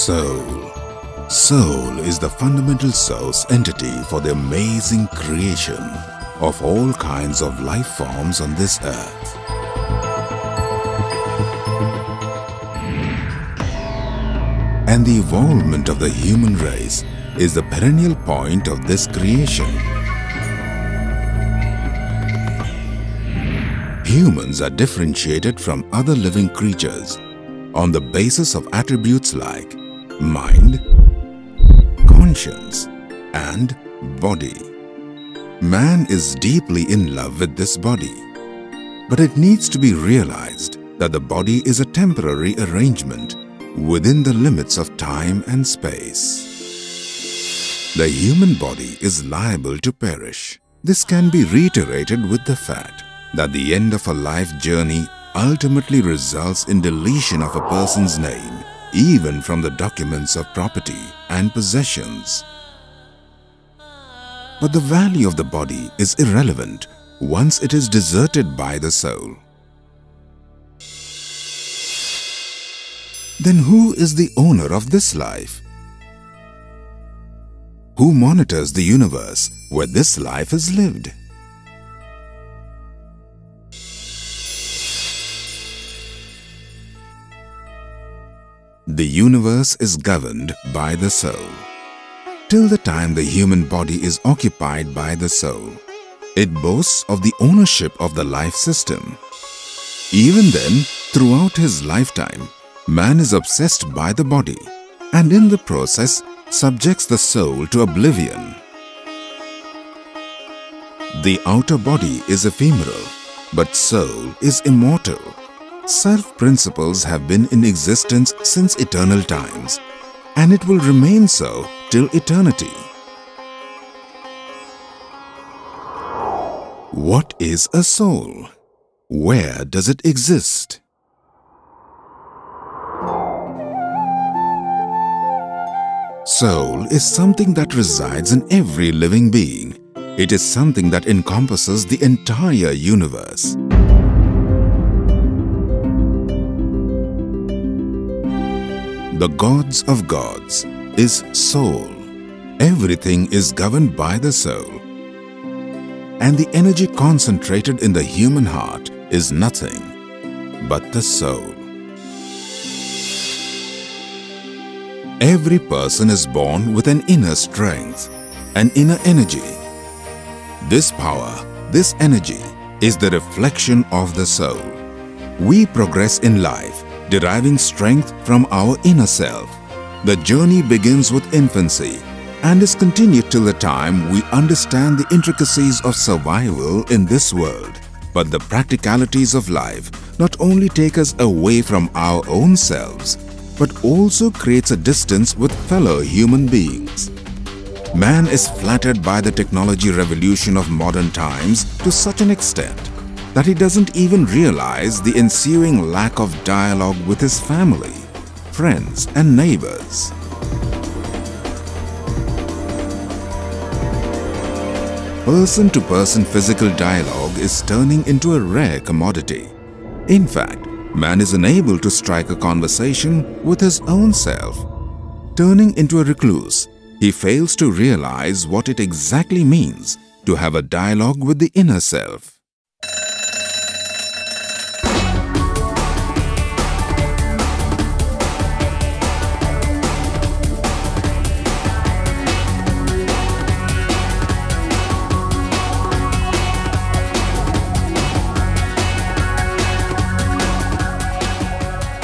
Soul. Soul is the fundamental source entity for the amazing creation of all kinds of life forms on this earth. And the evolvement of the human race is the perennial point of this creation. Humans are differentiated from other living creatures on the basis of attributes like mind, conscience, and body. Man is deeply in love with this body, but it needs to be realized that the body is a temporary arrangement within the limits of time and space. The human body is liable to perish. This can be reiterated with the fact that the end of a life journey ultimately results in deletion of a person's name, even from the documents of property and possessions. But the value of the body is irrelevant once it is deserted by the soul. Then who is the owner of this life? Who monitors the universe where this life is lived? The universe is governed by the soul. Till the time the human body is occupied by the soul, it boasts of the ownership of the life system. Even then, throughout his lifetime, man is obsessed by the body and in the process subjects the soul to oblivion. The outer body is ephemeral, but soul is immortal. Self-principles have been in existence since eternal times, and it will remain so till eternity. What is a soul? Where does it exist? Soul is something that resides in every living being. It is something that encompasses the entire universe. The gods of gods is soul. Everything is governed by the soul. And the energy concentrated in the human heart is nothing but the soul. Every person is born with an inner strength, an inner energy. This power, this energy, is the reflection of the soul. We progress in life, deriving strength from our inner self. The journey begins with infancy and is continued till the time we understand the intricacies of survival in this world. But the practicalities of life not only take us away from our own selves, but also creates a distance with fellow human beings. Man is flattered by the technology revolution of modern times to such an extent that he doesn't even realize the ensuing lack of dialogue with his family, friends, and neighbors. Person-to-person physical dialogue is turning into a rare commodity. In fact, man is unable to strike a conversation with his own self. Turning into a recluse, he fails to realize what it exactly means to have a dialogue with the inner self.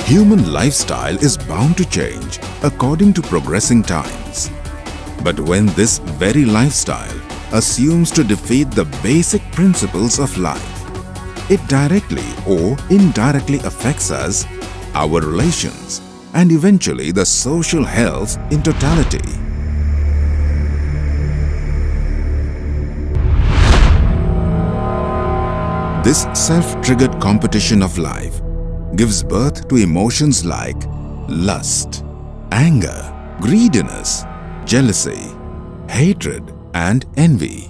Human lifestyle is bound to change according to progressing times. But when this very lifestyle assumes to defeat the basic principles of life, it directly or indirectly affects us, our relations, and eventually the social health in totality. This self-triggered competition of life gives birth to emotions like lust, anger, greediness, jealousy, hatred, and envy.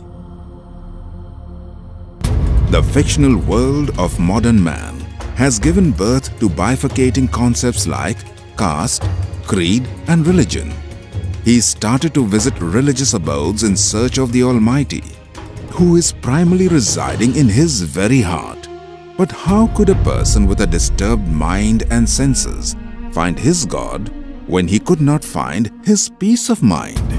The fictional world of modern man has given birth to bifurcating concepts like caste, creed and religion. He started to visit religious abodes in search of the Almighty, who is primarily residing in his very heart. But how could a person with a disturbed mind and senses find his God when he could not find his peace of mind?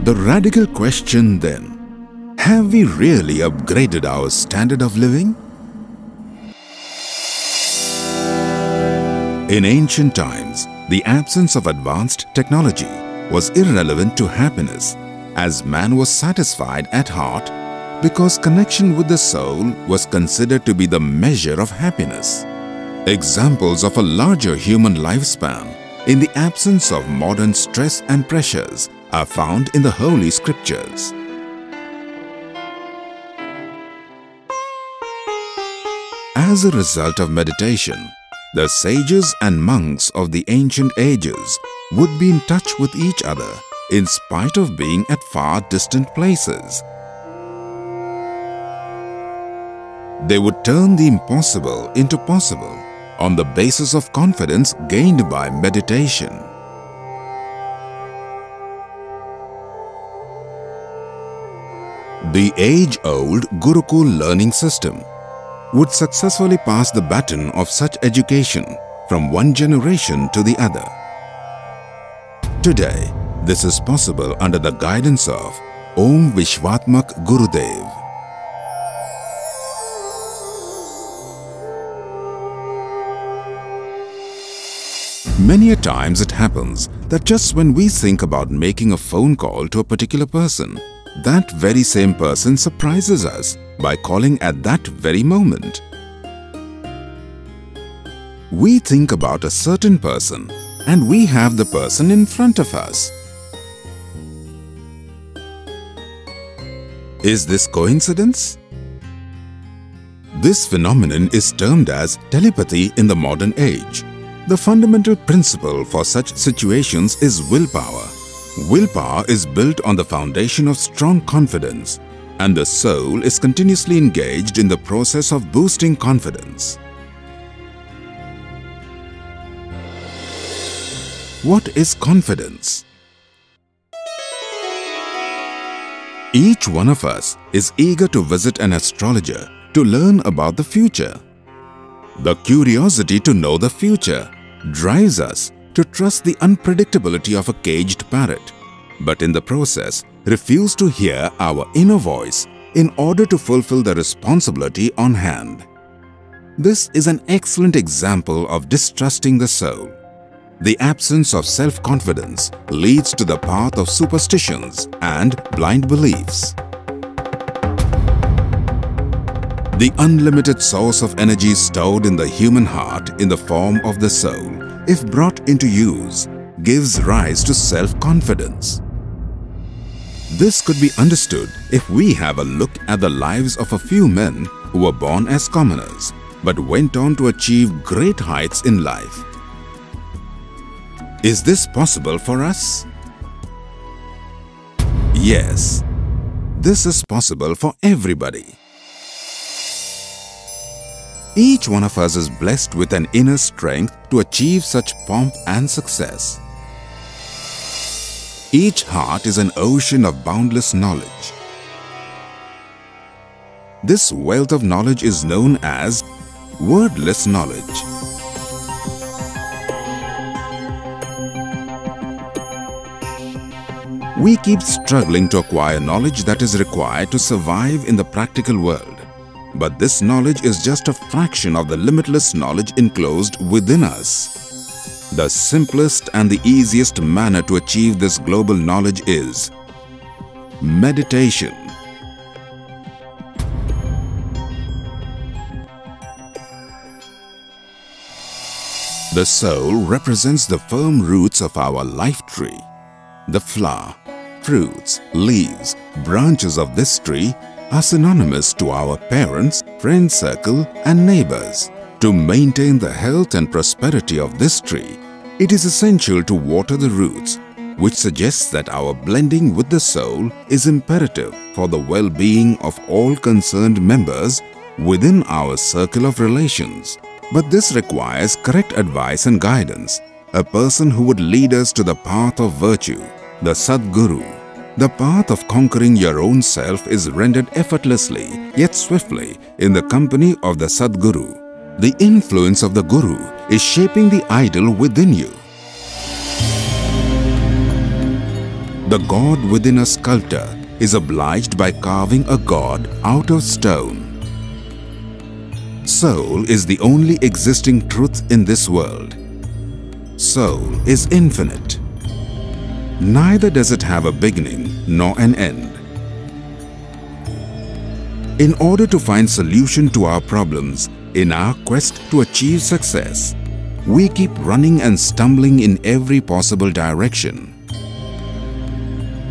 The radical question then: have we really upgraded our standard of living? In ancient times, the absence of advanced technology was irrelevant to happiness, as man was satisfied at heart because connection with the soul was considered to be the measure of happiness. Examples of a larger human lifespan in the absence of modern stress and pressures are found in the Holy Scriptures. As a result of meditation, the sages and monks of the ancient ages would be in touch with each other in spite of being at far distant places. They would turn the impossible into possible on the basis of confidence gained by meditation. The age-old Gurukul learning system would successfully pass the baton of such education from one generation to the other. Today, this is possible under the guidance of Om Vishwatmak Gurudev. Many a times it happens that just when we think about making a phone call to a particular person, that very same person surprises us by calling at that very moment. We think about a certain person and we have the person in front of us. Is this coincidence? This phenomenon is termed as telepathy in the modern age. The fundamental principle for such situations is willpower. Willpower is built on the foundation of strong confidence, and the soul is continuously engaged in the process of boosting confidence. What is confidence? Each one of us is eager to visit an astrologer to learn about the future. The curiosity to know the future drives us to trust the unpredictability of a caged parrot, but in the process refuse to hear our inner voice in order to fulfill the responsibility on hand. This is an excellent example of distrusting the soul. The absence of self-confidence leads to the path of superstitions and blind beliefs. The unlimited source of energy stored in the human heart in the form of the soul, if brought into use, gives rise to self-confidence. This could be understood if we have a look at the lives of a few men who were born as commoners but went on to achieve great heights in life. Is this possible for us? Yes, this is possible for everybody. Each one of us is blessed with an inner strength to achieve such pomp and success. Each heart is an ocean of boundless knowledge. This wealth of knowledge is known as wordless knowledge. We keep struggling to acquire knowledge that is required to survive in the practical world. But this knowledge is just a fraction of the limitless knowledge enclosed within us. The simplest and the easiest manner to achieve this global knowledge is meditation. The soul represents the firm roots of our life tree. The flower, fruits, leaves, branches of this tree are synonymous to our parents, friend circle and neighbors. To maintain the health and prosperity of this tree, it is essential to water the roots, which suggests that our blending with the soul is imperative for the well-being of all concerned members within our circle of relations. But this requires correct advice and guidance, a person who would lead us to the path of virtue, the Sadguru. The path of conquering your own self is rendered effortlessly yet swiftly in the company of the Sadguru. The influence of the Guru is shaping the idol within you. The god within a sculptor is obliged by carving a god out of stone. Soul is the only existing truth in this world. Soul is infinite. Neither does it have a beginning nor an end. In order to find solution to our problems, in our quest to achieve success, we keep running and stumbling in every possible direction.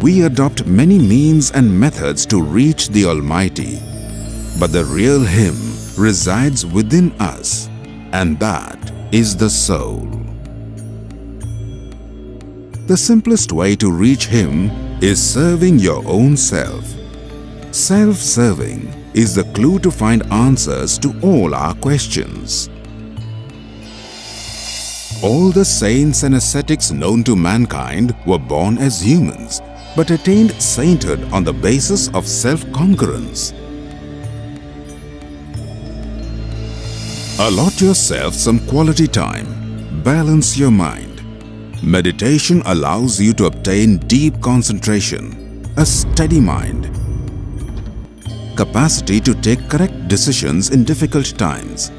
We adopt many means and methods to reach the Almighty, but the real Him resides within us, and that is the soul. The simplest way to reach Him is serving your own self. Self-serving is the clue to find answers to all our questions. All the saints and ascetics known to mankind were born as humans, but attained sainthood on the basis of self-concurrence. Allot yourself some quality time. Balance your mind. Meditation allows you to obtain deep concentration, a steady mind, capacity to take correct decisions in difficult times,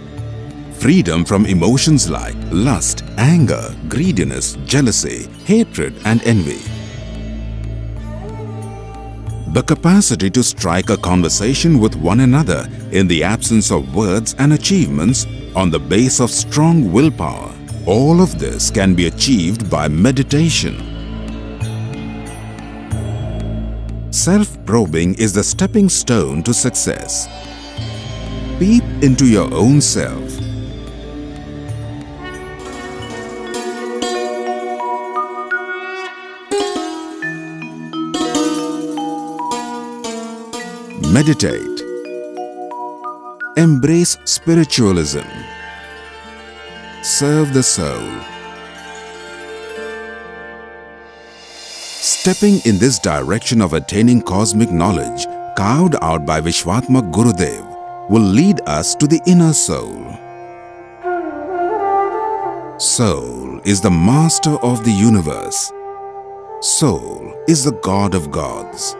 freedom from emotions like lust, anger, greediness, jealousy, hatred and envy, the capacity to strike a conversation with one another in the absence of words and achievements on the base of strong willpower. All of this can be achieved by meditation. Self-probing is the stepping stone to success. Peep into your own self. Meditate. Embrace spiritualism. Serve the soul. Stepping in this direction of attaining cosmic knowledge, carved out by Vishwatma Gurudev, will lead us to the inner soul. Soul is the master of the universe. Soul is the God of gods.